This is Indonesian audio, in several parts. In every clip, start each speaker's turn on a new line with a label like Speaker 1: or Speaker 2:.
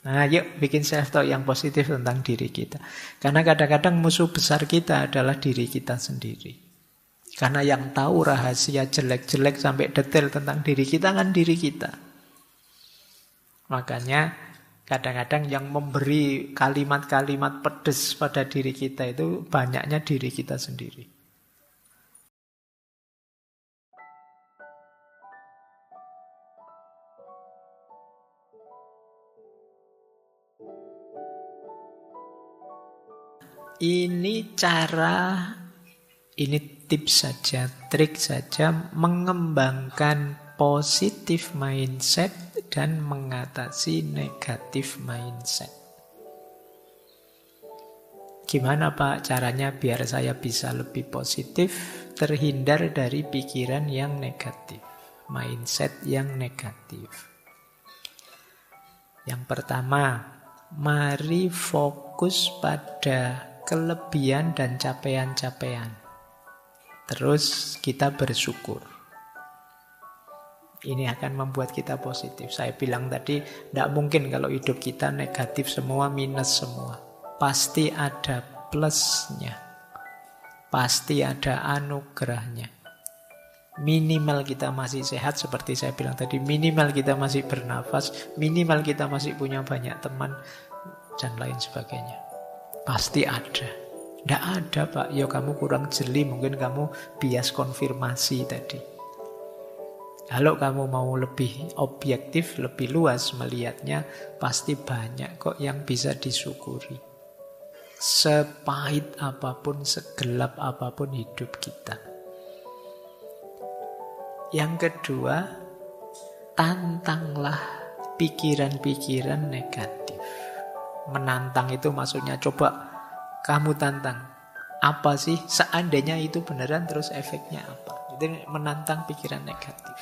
Speaker 1: Nah, yuk bikin self-talk yang positif tentang diri kita. Karena kadang-kadang musuh besar kita adalah diri kita sendiri. Karena yang tahu rahasia jelek-jelek sampai detail tentang diri kita kan diri kita. Makanya kadang-kadang yang memberi kalimat-kalimat pedes pada diri kita itu banyaknya diri kita sendiri. Ini tips saja, trik saja mengembangkan positive mindset dan mengatasi negatif mindset. Gimana Pak caranya biar saya bisa lebih positif, terhindar dari pikiran yang negatif, mindset yang negatif? Yang pertama, mari fokus pada kelebihan dan capaian-capaian. Terus kita bersyukur. Ini akan membuat kita positif. Saya bilang tadi, tidak mungkin kalau hidup kita negatif semua, minus semua. Pasti ada plusnya. Pasti ada anugerahnya. Minimal kita masih sehat, seperti saya bilang tadi. Minimal kita masih bernafas. Minimal kita masih punya banyak teman. Dan lain sebagainya. Pasti ada. Tidak ada Pak, ya kamu kurang jeli, mungkin kamu bias konfirmasi tadi. Kalau kamu mau lebih objektif, lebih luas melihatnya, pasti banyak kok yang bisa disyukuri. Sepahit apapun, segelap apapun hidup kita. Yang kedua, tantanglah pikiran-pikiran negatif. Menantang itu maksudnya coba kamu tantang. Apa sih seandainya itu beneran, terus efeknya apa? Itu menantang pikiran negatif.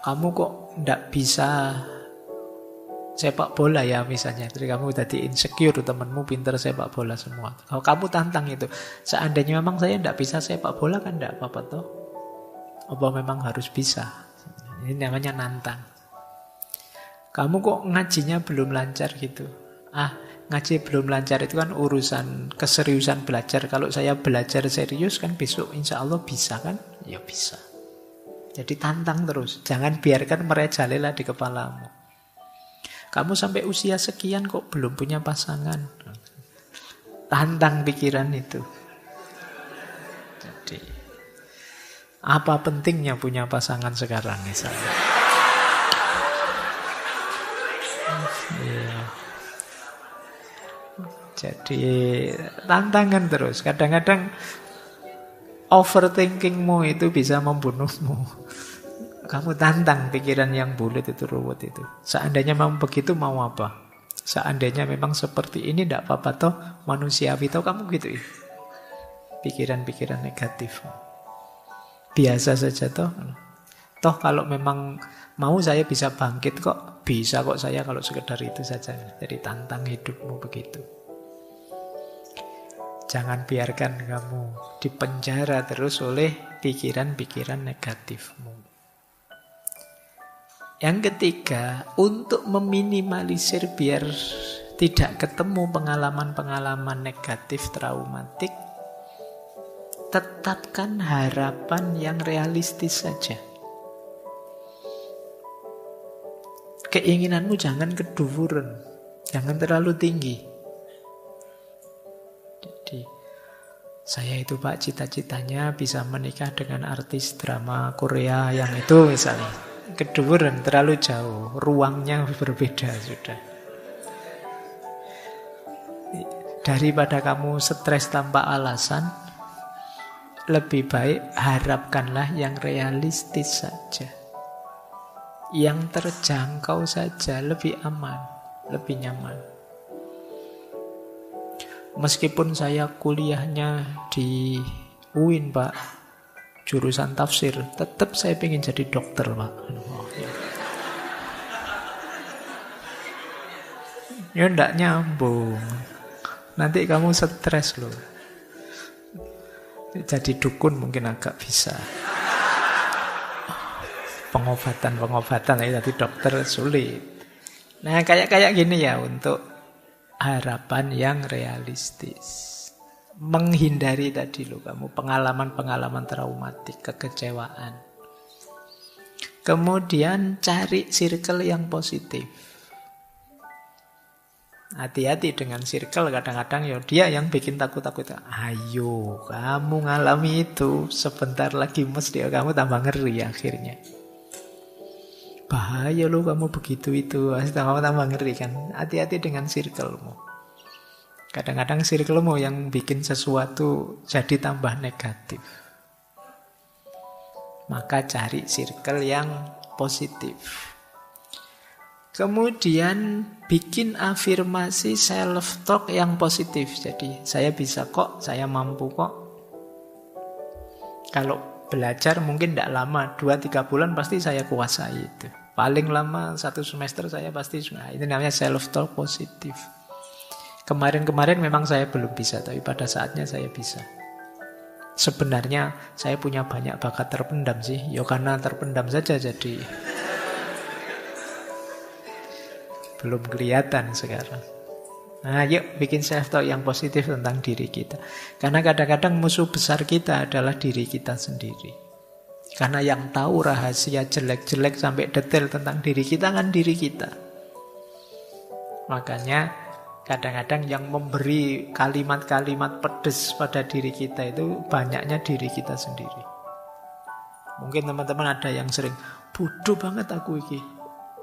Speaker 1: Kamu kok tidak bisa sepak bola ya misalnya. Jadi kamu tadi insecure, temanmu pinter sepak bola semua. Kalau kamu tantang itu, seandainya memang saya tidak bisa sepak bola kan tidak apa-apa toh. Apa memang harus bisa? Ini namanya nantang. Kamu kok ngajinya belum lancar gitu? Ngaji belum lancar itu kan urusan keseriusan belajar. Kalau saya belajar serius kan besok insya Allah bisa kan? Ya bisa. Jadi tantang terus. Jangan biarkan merajalela di kepalamu. Kamu sampai usia sekian kok belum punya pasangan? Tantang pikiran itu. Jadi, apa pentingnya punya pasangan sekarang misalnya? Jadi tantangan terus. Kadang-kadang overthinkingmu itu bisa membunuhmu. Kamu tantang pikiran yang bulat itu, ruwet itu. Seandainya memang begitu, mau apa? Seandainya memang seperti ini, tidak apa-apa toh, manusiawi toh, kamu gitu ya. Pikiran-pikiran negatif. Biasa saja toh. Toh kalau memang mau saya bisa bangkit kok. Bisa kok saya kalau sekedar itu saja. Jadi tantang hidupmu begitu. Jangan biarkan kamu dipenjara terus oleh pikiran-pikiran negatifmu. Yang ketiga, untuk meminimalisir biar tidak ketemu pengalaman-pengalaman negatif traumatik, tetapkan harapan yang realistis saja. Keinginanmu jangan keduvuran, jangan terlalu tinggi. Jadi, saya itu Pak cita-citanya bisa menikah dengan artis drama Korea yang itu misalnya. Keduvuran, terlalu jauh, ruangnya berbeda sudah. Daripada kamu stres tanpa alasan, lebih baik harapkanlah yang realistis saja. Yang terjangkau saja, lebih aman, lebih nyaman. Meskipun saya kuliahnya di UIN Pak, jurusan tafsir, tetap saya pengen jadi dokter Pak. Ya enggak nyambung. Nanti kamu stres loh. Jadi dukun mungkin agak bisa. Pengobatan ya, tadi dokter sulit. Nah, kayak gini ya untuk harapan yang realistis. Menghindari tadi loh kamu pengalaman-pengalaman traumatik, kekecewaan. Kemudian cari circle yang positif. Hati-hati dengan circle, kadang-kadang ya dia yang bikin takut-takut. Ayo, kamu ngalami itu, sebentar lagi mesti kamu tambah ngeri akhirnya. Bahaya loh kamu begitu itu, kamu tambah ngeri kan. Hati-hati dengan circlemu. Kadang-kadang circlemu yang bikin sesuatu jadi tambah negatif. Maka cari circle yang positif. Kemudian bikin afirmasi self-talk yang positif. Jadi saya bisa kok, saya mampu kok. Kalau belajar mungkin tidak lama, 2-3 bulan pasti saya kuasai itu. Paling lama 1 semester saya pasti, nah, itu namanya self-talk positif. Kemarin-kemarin memang saya belum bisa, tapi pada saatnya saya bisa. Sebenarnya saya punya banyak bakat terpendam sih. Ya karena terpendam saja jadi belum kelihatan sekarang. Nah, yuk bikin self-talk yang positif tentang diri kita. Karena kadang-kadang musuh besar kita adalah diri kita sendiri. Karena yang tahu rahasia jelek-jelek sampai detail tentang diri kita kan diri kita. Makanya kadang-kadang yang memberi kalimat-kalimat pedes pada diri kita itu banyaknya diri kita sendiri. Mungkin teman-teman ada yang sering, bodoh banget aku ini,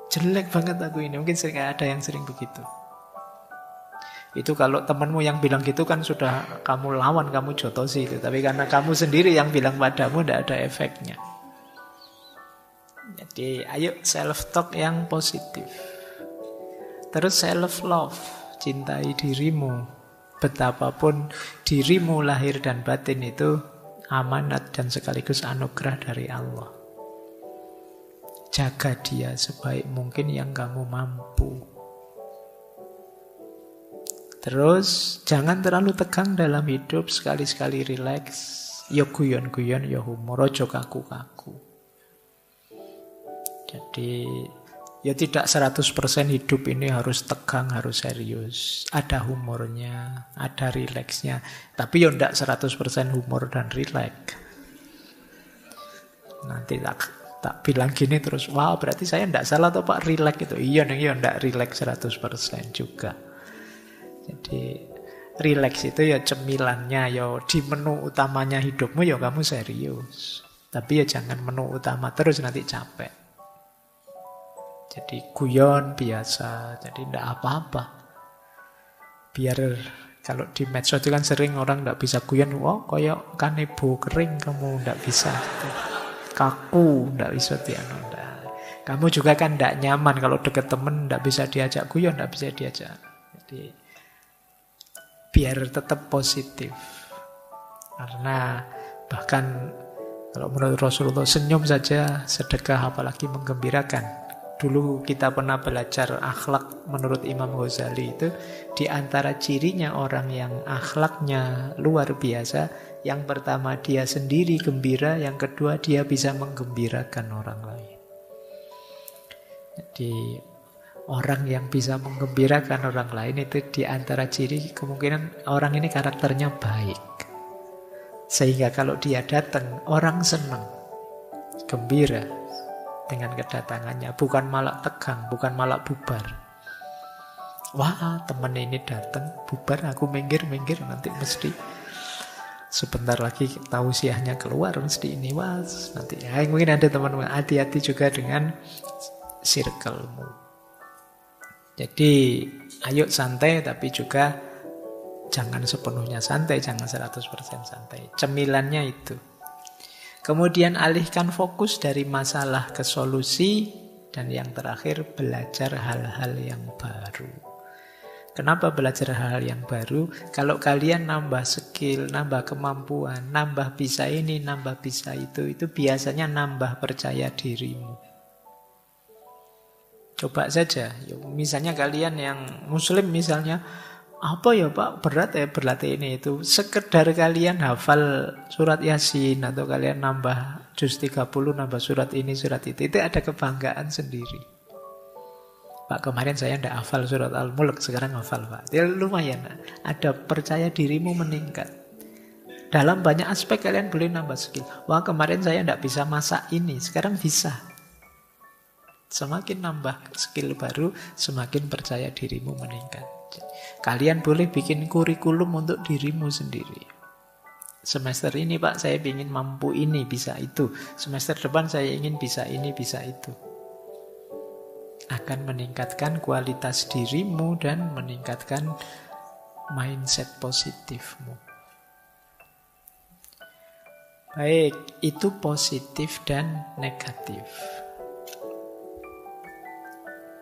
Speaker 1: jelek banget aku ini. Mungkin sering ada yang sering begitu. Itu kalau temanmu yang bilang gitu kan sudah kamu lawan, kamu jotosi itu. Tapi karena kamu sendiri yang bilang padamu, tidak ada efeknya. Jadi ayo self-talk yang positif. Terus self-love, cintai dirimu. Betapapun dirimu lahir dan batin itu amanat dan sekaligus anugerah dari Allah. Jaga dia sebaik mungkin yang kamu mampu. Terus jangan terlalu tegang dalam hidup, sekali-sekali rileks. Ya guyon-guyon, ya humor, ojo kaku-kaku. Jadi ya tidak 100% hidup ini harus tegang, harus serius. Ada humornya, ada rileksnya. Tapi ya tidak 100% humor dan rileks. Nanti tak bilang gini terus, wah berarti saya tidak salah atau Pak, relax itu. Iya tidak relax 100% juga. Jadi relax itu ya cemilannya, ya di menu utamanya hidupmu ya kamu serius. Tapi ya jangan menu utama terus, nanti capek. Jadi guyon biasa, jadi tidak apa-apa. Biar kalau di medsos itu kan sering orang tidak bisa guyon, wah kayak kanebo kering kamu tidak bisa. Gitu. Kaku, tidak bisa dianu. Kamu juga kan tidak nyaman kalau deket temen, tidak bisa diajak guyon, tidak bisa diajak. Jadi biar tetap positif. Karena bahkan kalau menurut Rasulullah, senyum saja sedekah, apalagi menggembirakan. Dulu kita pernah belajar akhlak menurut Imam Ghazali itu, di antara cirinya orang yang akhlaknya luar biasa, yang pertama dia sendiri gembira, yang kedua dia bisa menggembirakan orang lain. Jadi orang yang bisa menggembirakan orang lain itu di antara ciri kemungkinan orang ini karakternya baik. Sehingga kalau dia datang, orang senang, gembira dengan kedatangannya, bukan malah tegang, bukan malah bubar. Wah, teman ini datang, bubar, aku minggir, nanti mesti sebentar lagi tausiahnya keluar, mesti ini, wah, nanti. Ya, mungkin ada teman-teman, hati-hati juga dengan circle-mu. Jadi, ayo santai, tapi juga jangan sepenuhnya santai, jangan 100% santai. Cemilannya itu. Kemudian alihkan fokus dari masalah ke solusi. Dan yang terakhir, belajar hal-hal yang baru. Kenapa belajar hal-hal yang baru? Kalau kalian nambah skill, nambah kemampuan, nambah bisa ini, nambah bisa itu biasanya nambah percaya dirimu. Coba saja, misalnya kalian yang muslim misalnya, apa ya Pak, berat ya berlatih ini itu. Sekedar kalian hafal surat Yasin atau kalian nambah juz 30, nambah surat ini, surat itu ada kebanggaan sendiri. Pak, kemarin saya tidak hafal surat Al-Mulk, sekarang hafal, Pak. Ya lumayan, ada percaya dirimu meningkat. Dalam banyak aspek kalian boleh nambah skill. Wah, kemarin saya tidak bisa masak ini, sekarang bisa. Semakin nambah skill baru, semakin percaya dirimu meningkat. Kalian boleh bikin kurikulum untuk dirimu sendiri. Semester ini, Pak, saya ingin mampu ini, bisa itu. Semester depan saya ingin bisa ini, bisa itu. Akan meningkatkan kualitas dirimu dan meningkatkan mindset positifmu. Baik, itu positif dan negatif.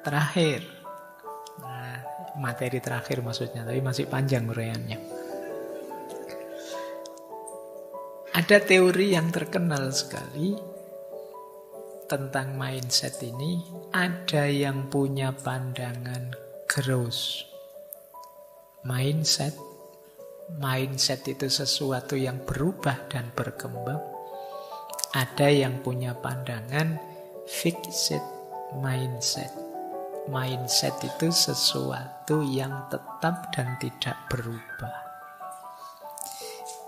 Speaker 1: Terakhir, materi terakhir maksudnya, tapi masih panjang uraiannya. Ada teori yang terkenal sekali tentang mindset ini. Ada yang punya pandangan growth mindset. Mindset itu sesuatu yang berubah dan berkembang. Ada yang punya pandangan fixed mindset. Mindset itu sesuatu yang tetap dan tidak berubah.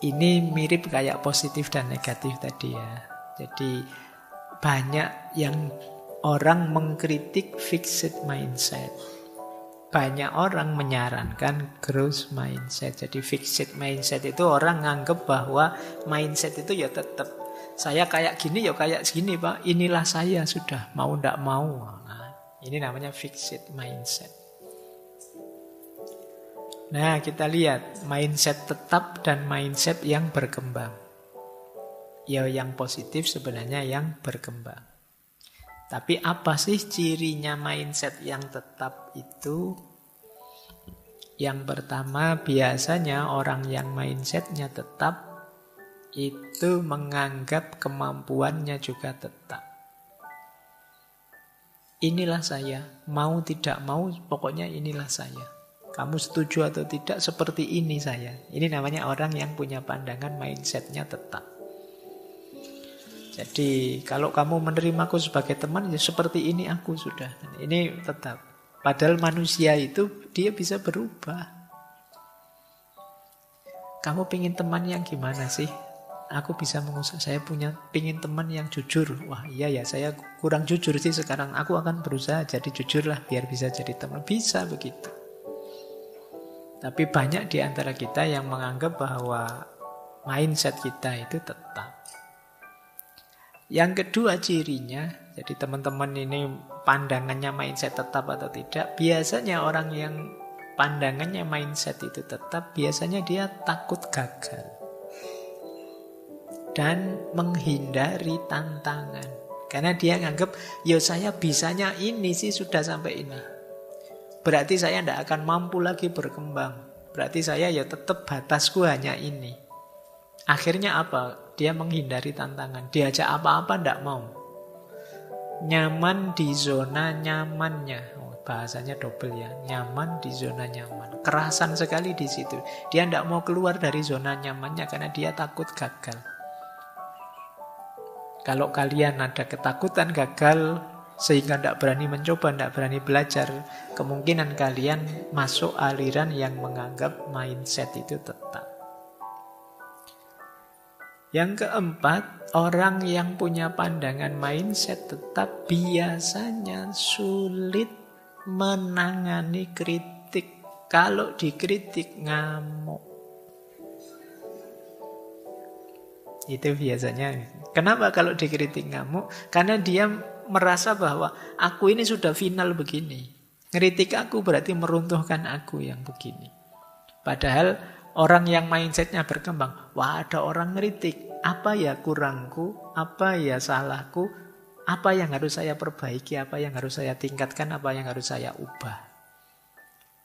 Speaker 1: Ini mirip kayak positif dan negatif tadi ya. Jadi banyak yang orang mengkritik fixed mindset. Banyak orang menyarankan growth mindset. Jadi fixed mindset itu orang nganggep bahwa mindset itu ya tetap. Saya kayak gini ya kayak gini, Pak. Inilah saya sudah, mau ndak mau. Nah, ini namanya fixed mindset. Nah, kita lihat mindset tetap dan mindset yang berkembang. Ya, yang positif sebenarnya yang berkembang. Tapi apa sih cirinya mindset yang tetap itu? Yang pertama, biasanya orang yang mindsetnya tetap itu menganggap kemampuannya juga tetap. Inilah saya, mau tidak mau pokoknya inilah saya. Kamu setuju atau tidak, seperti ini saya. Ini namanya orang yang punya pandangan mindsetnya tetap. Jadi kalau kamu menerimaku sebagai teman, ya seperti ini aku sudah. Ini tetap. Padahal manusia itu dia bisa berubah. Kamu pingin teman yang gimana sih? Aku bisa mengusahakan, saya pingin teman yang jujur. Wah iya ya, saya kurang jujur sih sekarang. Aku akan berusaha jadi jujur lah biar bisa jadi teman. Bisa begitu. Tapi banyak di antara kita yang menganggap bahwa mindset kita itu tetap. Yang kedua cirinya, jadi teman-teman ini pandangannya mindset tetap atau tidak, biasanya orang yang pandangannya mindset itu tetap, biasanya dia takut gagal. Dan menghindari tantangan. Karena dia nganggap, ya saya bisanya ini sih sudah sampai ini. Berarti saya tidak akan mampu lagi berkembang. Berarti saya ya tetap batasku hanya ini. Akhirnya apa? Dia menghindari tantangan. Diajak apa-apa tidak mau. Nyaman di zona nyamannya. Bahasanya double ya. Nyaman di zona nyaman. Kerasan sekali di situ. Dia tidak mau keluar dari zona nyamannya karena dia takut gagal. Kalau kalian ada ketakutan gagal sehingga tidak berani mencoba, tidak berani belajar, kemungkinan kalian masuk aliran yang menganggap mindset itu tetap. Yang keempat, orang yang punya pandangan mindset tetap biasanya sulit menangani kritik. Kalau dikritik ngamuk. Itu biasanya. Kenapa kalau dikritik ngamuk? Karena dia merasa bahwa aku ini sudah final begini. Ngeritik aku berarti meruntuhkan aku yang begini. Padahal orang yang mindsetnya berkembang, wah ada orang ngeritik, apa ya kurangku, apa ya salahku, apa yang harus saya perbaiki, apa yang harus saya tingkatkan, apa yang harus saya ubah.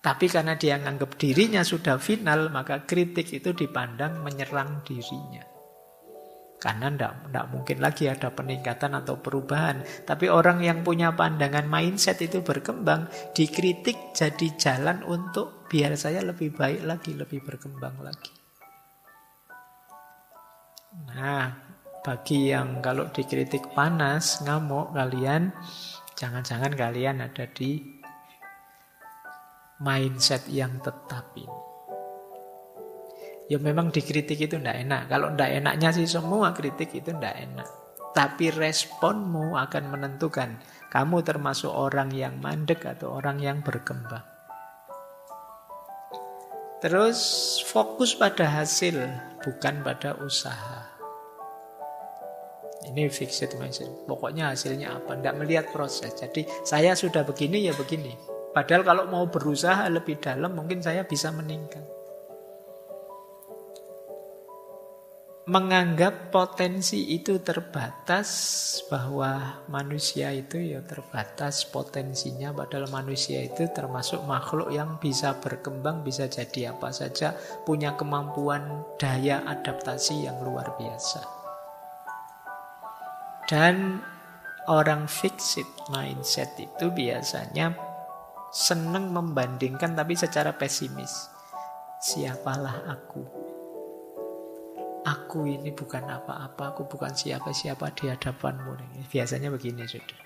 Speaker 1: Tapi karena dia nganggap dirinya sudah final, maka kritik itu dipandang menyerang dirinya. Karena tidak mungkin lagi ada peningkatan atau perubahan. Tapi orang yang punya pandangan mindset itu berkembang, dikritik jadi jalan untuk biar saya lebih baik lagi, lebih berkembang lagi. Nah, bagi yang kalau dikritik panas, ngamuk kalian, jangan-jangan kalian ada di mindset yang tetap ini. Ya memang dikritik itu ndak enak. Kalau ndak enaknya sih semua kritik itu ndak enak. Tapi responmu akan menentukan kamu termasuk orang yang mandek atau orang yang berkembang. Terus fokus pada hasil, bukan pada usaha. Ini fixed mindset. Pokoknya hasilnya apa, ndak melihat proses. Jadi saya sudah begini ya begini. Padahal kalau mau berusaha lebih dalam mungkin saya bisa meningkat. Menganggap potensi itu terbatas, bahwa manusia itu ya terbatas potensinya, padahal manusia itu termasuk makhluk yang bisa berkembang, bisa jadi apa saja, punya kemampuan daya adaptasi yang luar biasa. Dan orang fixed mindset itu biasanya senang membandingkan tapi secara pesimis. Siapalah aku? Aku ini bukan apa-apa, aku bukan siapa-siapa di hadapanmu. Biasanya begini sudah.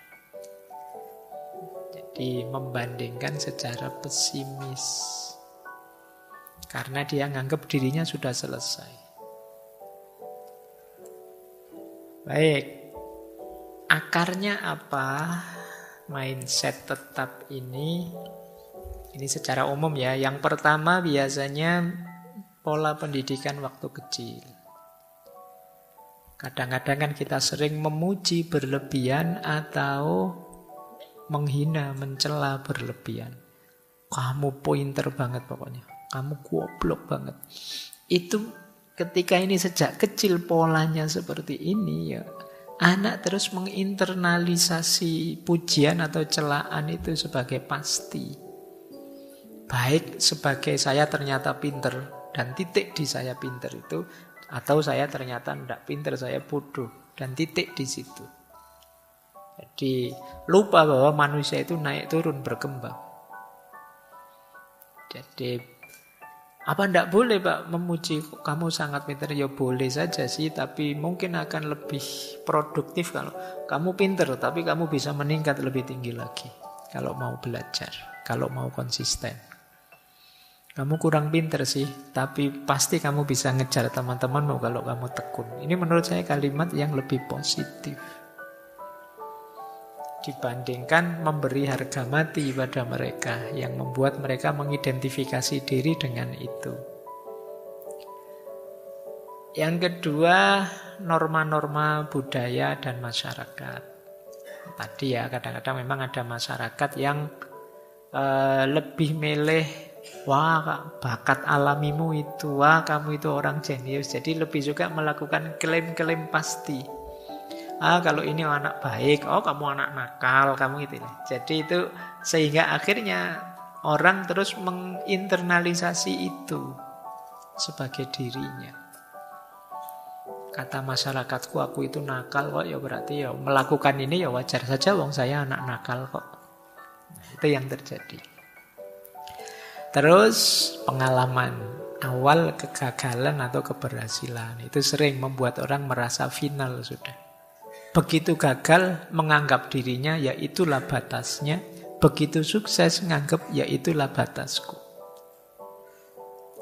Speaker 1: Jadi membandingkan secara pesimis. Karena dia nganggap dirinya sudah selesai. Baik. Akarnya apa? Mindset tetap ini secara umum ya. Yang pertama biasanya pola pendidikan waktu kecil. Kadang-kadang kan kita sering memuji berlebihan atau menghina, mencela berlebihan. Kamu pointer banget pokoknya. Kamu goblok banget. Itu ketika ini sejak kecil polanya seperti ini ya, anak terus menginternalisasi pujian atau celaan itu sebagai pasti. Baik sebagai saya ternyata pinter dan titik di saya pinter itu, atau saya ternyata tidak pinter, saya bodoh dan titik di situ. Jadi lupa bahwa manusia itu naik turun berkembang. Jadi apa tidak boleh Pak memuji kamu sangat pinter? Ya boleh saja sih, tapi mungkin akan lebih produktif kalau kamu pinter, tapi kamu bisa meningkat lebih tinggi lagi. Kalau mau belajar, kalau mau konsisten. Kamu kurang pinter sih, tapi pasti kamu bisa ngejar teman-temanmu kalau kamu tekun. Ini menurut saya kalimat yang lebih positif dibandingkan memberi harga mati pada mereka, yang membuat mereka mengidentifikasi diri dengan itu. Yang kedua, norma-norma budaya dan masyarakat. Tadi ya, kadang-kadang memang ada masyarakat yang lebih milih, wah bakat alamimu itu, wah kamu itu orang jenius. Jadi lebih suka melakukan klaim-klaim pasti. Kalau ini anak baik, oh kamu anak nakal, kamu itu. Jadi itu sehingga akhirnya orang terus menginternalisasi itu sebagai dirinya. Kata masyarakatku aku itu nakal kok, ya berarti ya melakukan ini ya wajar saja, wong saya anak nakal kok. Nah, itu yang terjadi. Terus pengalaman awal kegagalan atau keberhasilan itu sering membuat orang merasa final sudah. Begitu gagal menganggap dirinya ya itulah batasnya, begitu sukses menganggap ya itulah batasku.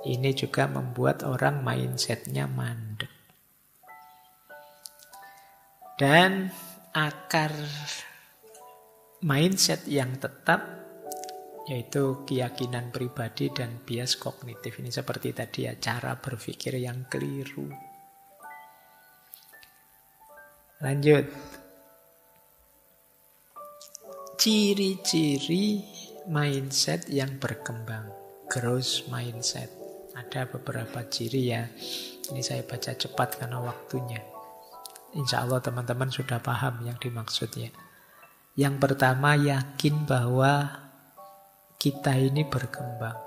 Speaker 1: Ini juga membuat orang mindsetnya mandek. Dan akar mindset yang tetap yaitu keyakinan pribadi dan bias kognitif. Ini seperti tadi ya, cara berpikir yang keliru. Lanjut. Ciri-ciri mindset yang berkembang. Growth mindset. Ada beberapa ciri ya. Ini saya baca cepat karena waktunya. Insya Allah teman-teman sudah paham yang dimaksudnya. Yang pertama, yakin bahwa kita ini berkembang.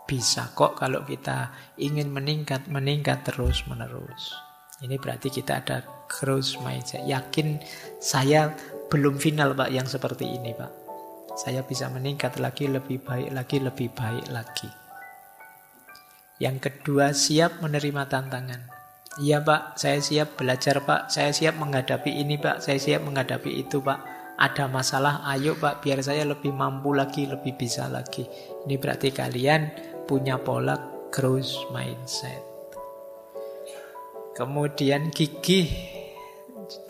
Speaker 1: Bisa kok kalau kita ingin meningkat terus-menerus. Ini berarti kita ada growth mindset. Yakin saya belum final Pak yang seperti ini Pak. Saya bisa meningkat lagi, lebih baik lagi, lebih baik lagi. Yang kedua, siap menerima tantangan. Iya Pak, saya siap belajar Pak. Saya siap menghadapi ini Pak. Saya siap menghadapi itu Pak. Ada masalah, ayo Pak, biar saya lebih mampu lagi, lebih bisa lagi. Ini berarti kalian punya pola growth mindset. Kemudian gigih,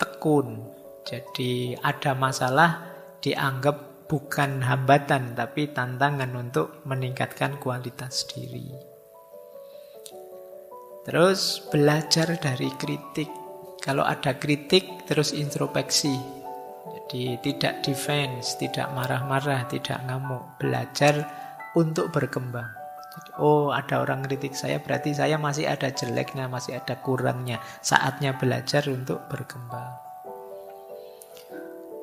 Speaker 1: tekun. Jadi ada masalah dianggap bukan hambatan, tapi tantangan untuk meningkatkan kualitas diri. Terus belajar dari kritik. Kalau ada kritik, terus introspeksi. Jadi tidak defense, tidak marah-marah, tidak ngamuk. Belajar untuk berkembang. Jadi, oh, ada orang kritik saya, berarti saya masih ada jeleknya, masih ada kurangnya. Saatnya belajar untuk berkembang.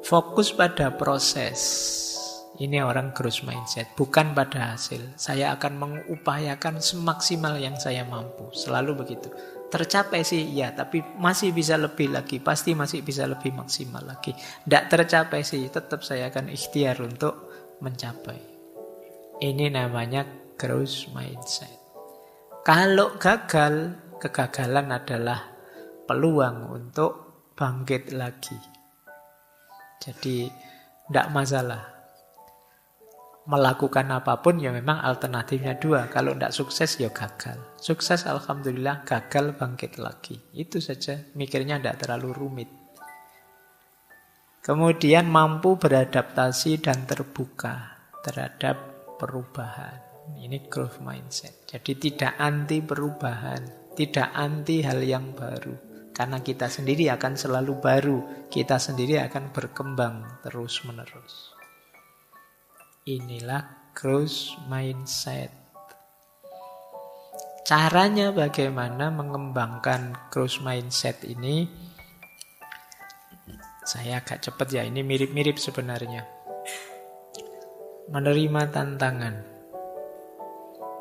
Speaker 1: Fokus pada proses. Ini orang growth mindset, bukan pada hasil. Saya akan mengupayakan semaksimal yang saya mampu. Selalu begitu. Tercapai sih, ya, tapi masih bisa lebih lagi. Pasti masih bisa lebih maksimal lagi. Tidak tercapai sih, tetap saya akan ikhtiar untuk mencapai. Ini namanya growth mindset. Kalau gagal, kegagalan adalah peluang untuk bangkit lagi. Jadi tidak masalah. Melakukan apapun ya memang alternatifnya dua. Kalau tidak sukses ya gagal. Sukses alhamdulillah, gagal bangkit lagi. Itu saja, mikirnya tidak terlalu rumit. Kemudian mampu beradaptasi dan terbuka terhadap perubahan. Ini growth mindset. Jadi tidak anti perubahan, tidak anti hal yang baru. Karena kita sendiri akan selalu baru, kita sendiri akan berkembang terus-menerus. Inilah growth mindset. Caranya bagaimana mengembangkan growth mindset ini? Saya agak cepat ya, ini mirip-mirip sebenarnya. Menerima tantangan.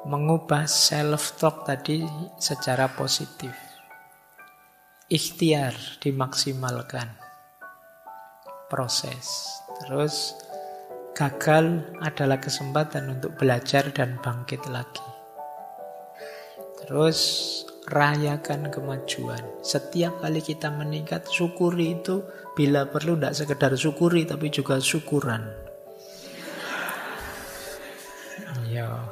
Speaker 1: Mengubah self-talk tadi secara positif. Ikhtiar dimaksimalkan. Proses. Terus gagal adalah kesempatan untuk belajar dan bangkit lagi. Terus rayakan kemajuan. Setiap kali kita meningkat, syukuri itu. Bila perlu tidak sekedar syukuri, tapi juga syukuran. Ya.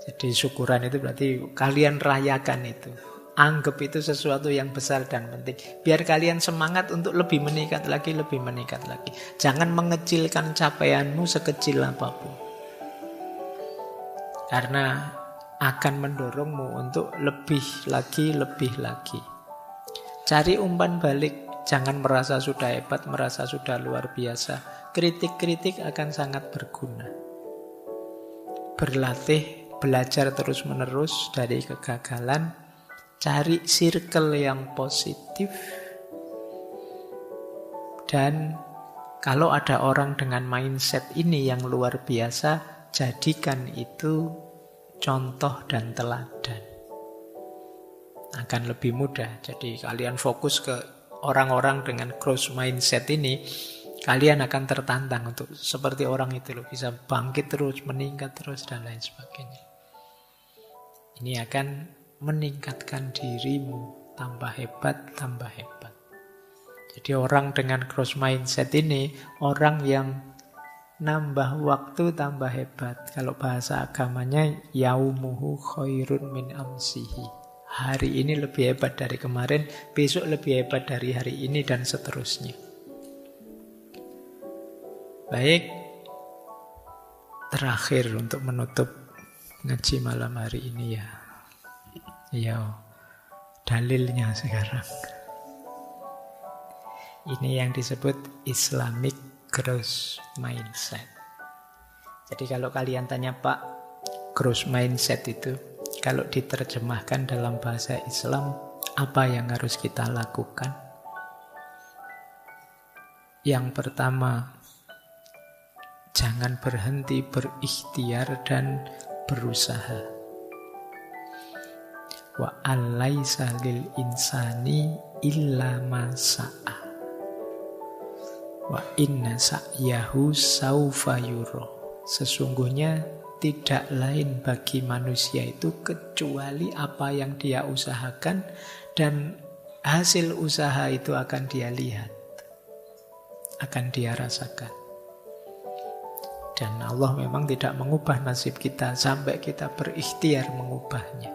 Speaker 1: Jadi syukuran itu berarti kalian rayakan itu. Anggap itu sesuatu yang besar dan penting. Biar kalian semangat untuk lebih meningkat lagi, lebih meningkat lagi. Jangan mengecilkan capaianmu sekecil apapun. Karena akan mendorongmu untuk lebih lagi, lebih lagi. Cari umpan balik. Jangan merasa sudah hebat, merasa sudah luar biasa. Kritik-kritik akan sangat berguna. Berlatih, belajar terus-menerus dari kegagalan. Cari circle yang positif. Dan kalau ada orang dengan mindset ini yang luar biasa, jadikan itu contoh dan teladan. Akan lebih mudah. Jadi kalian fokus ke orang-orang dengan growth mindset ini, kalian akan tertantang untuk seperti orang itu loh, bisa bangkit terus, meningkat terus, dan lain sebagainya. Ini akan meningkatkan dirimu, tambah hebat, tambah hebat. Jadi orang dengan growth mindset ini, orang yang nambah waktu tambah hebat. Kalau bahasa agamanya, yaumuhu khairun min amsihi. Hari ini lebih hebat dari kemarin, besok lebih hebat dari hari ini, dan seterusnya. Baik, terakhir untuk menutup ngaji malam hari ini ya. Ya, dalilnya sekarang. Ini yang disebut Islamic growth mindset. Jadi kalau kalian tanya, Pak, growth mindset itu kalau diterjemahkan dalam bahasa Islam, apa yang harus kita lakukan? Yang pertama, jangan berhenti berikhtiar dan berusaha. Wa alaisa lil insani illa ma sa'a. Wa inna sa'yahu saufa yura. Sesungguhnya tidak lain bagi manusia itu kecuali apa yang dia usahakan, dan hasil usaha itu akan dia lihat. akan dia rasakan. Dan Allah memang tidak mengubah nasib kita sampai kita berikhtiar mengubahnya.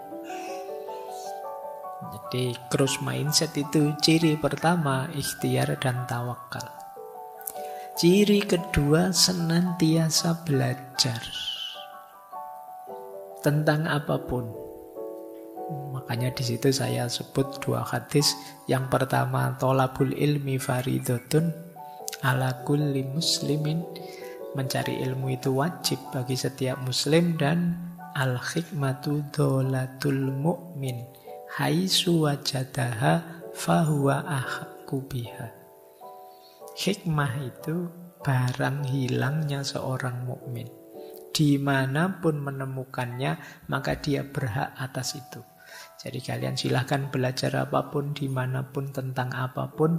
Speaker 1: Jadi growth mindset itu ciri pertama ikhtiar dan tawakal. Ciri kedua senantiasa belajar tentang apapun. Makanya di situ saya sebut dua hadis. Yang pertama, tolabul ilmi faridotun ala kulli muslimin. Mencari ilmu itu wajib bagi setiap muslim. Dan al-hikmatu dolatul mu'min haitsu wajadaha fahuwa ahqqu biha. Hikmah itu barang hilangnya seorang mukmin. Dimanapun menemukannya, maka dia berhak atas itu. Jadi kalian silahkan belajar apapun, dimanapun, tentang apapun.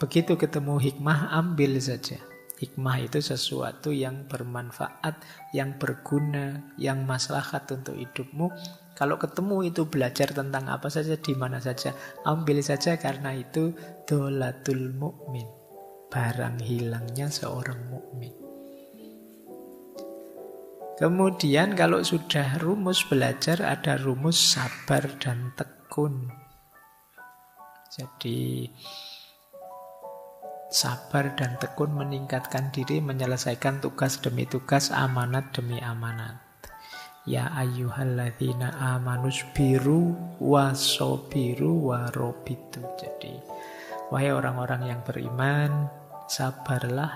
Speaker 1: Begitu ketemu hikmah, ambil saja. Hikmah itu sesuatu yang bermanfaat, yang berguna, yang maslahat untuk hidupmu. Kalau ketemu itu belajar tentang apa saja, di mana saja, ambil saja karena itu dolatul mukmin, barang hilangnya seorang mukmin. Kemudian kalau sudah rumus belajar, ada rumus sabar dan tekun. Jadi sabar dan tekun meningkatkan diri, menyelesaikan tugas demi tugas, amanat demi amanat. Ya ayyuhalladzina amanusbiru wasobiru warobitu. Jadi, wahai orang-orang yang beriman, sabarlah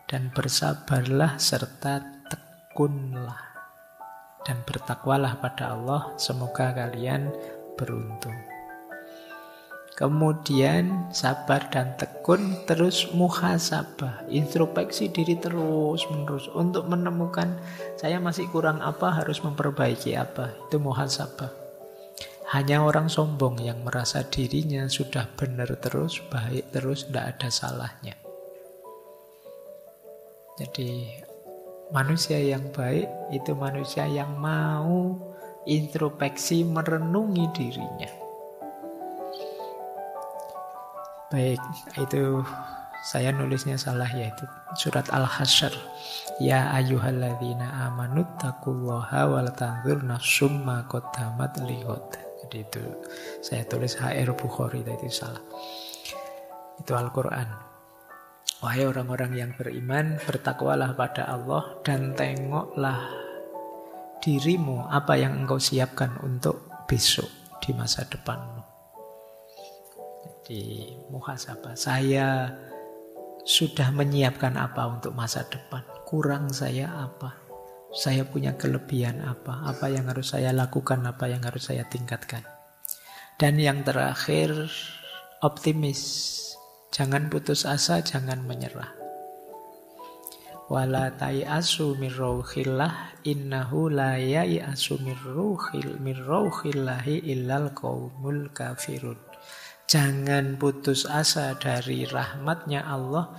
Speaker 1: dan bersabarlah serta tekunlah. Dan bertakwalah pada Allah, semoga kalian beruntung. Kemudian sabar dan tekun, terus muhasabah, introspeksi diri terus-menerus untuk menemukan saya masih kurang apa, harus memperbaiki apa. Itu muhasabah. Hanya orang sombong yang merasa dirinya sudah benar terus, baik terus, tidak ada salahnya. Jadi manusia yang baik itu manusia yang mau introspeksi, merenungi dirinya. Baik, itu saya nulisnya salah, yaitu surat Al-Hasyr. Ya ayyuhalladzina amanu taqullaha wal tanzur nafsum ma qaddamat lighad. Jadi itu saya tulis HR Bukhari, itu salah. Itu Al-Qur'an. Wahai orang-orang yang beriman, bertakwalah pada Allah dan tengoklah dirimu apa yang engkau siapkan untuk besok di masa depanmu. Di muhasabah, saya sudah menyiapkan apa untuk masa depan, kurang saya apa, saya punya kelebihan apa yang harus saya lakukan, apa yang harus saya tingkatkan. Dan yang terakhir, optimis, jangan putus asa, jangan menyerah. Wala tayasu min rauhillah innahu la yayasu min rauhillahi illal qaumul kafirun. Jangan putus asa dari rahmatnya Allah,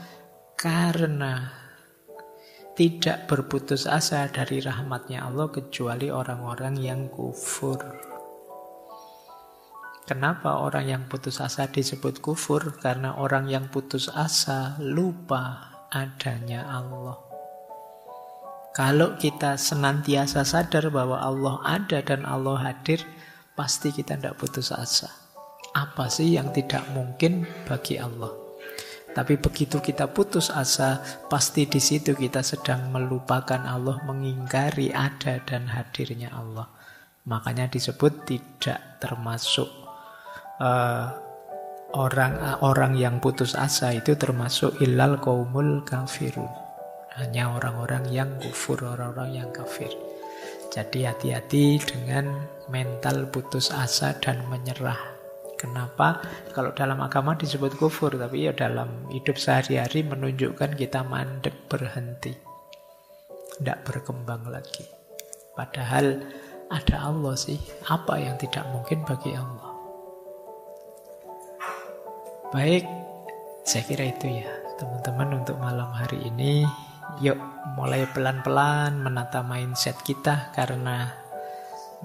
Speaker 1: karena tidak berputus asa dari rahmatnya Allah kecuali orang-orang yang kufur. Kenapa orang yang putus asa disebut kufur? Karena orang yang putus asa lupa adanya Allah. Kalau kita senantiasa sadar bahwa Allah ada dan Allah hadir, pasti kita tidak putus asa. Apa sih yang tidak mungkin bagi Allah? Tapi begitu kita putus asa, pasti di situ kita sedang melupakan Allah, mengingkari ada dan hadirnya Allah. Makanya disebut tidak termasuk orang yang putus asa itu termasuk illal qaumul kafirun. Hanya orang-orang yang kufur, orang-orang yang kafir. Jadi hati-hati dengan mental putus asa dan menyerah. Kenapa? Kalau dalam agama disebut kufur, tapi ya dalam hidup sehari-hari menunjukkan kita mandek, berhenti, tidak berkembang lagi. Padahal ada Allah sih, apa yang tidak mungkin bagi Allah? Baik, saya kira itu ya teman-teman untuk malam hari ini. Yuk mulai pelan-pelan menata mindset kita, karena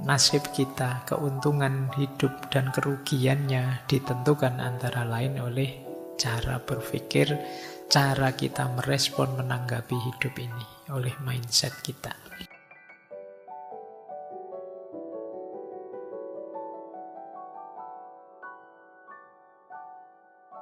Speaker 1: nasib kita, keuntungan hidup dan kerugiannya ditentukan antara lain oleh cara berpikir, cara kita merespon menanggapi hidup ini, oleh mindset kita.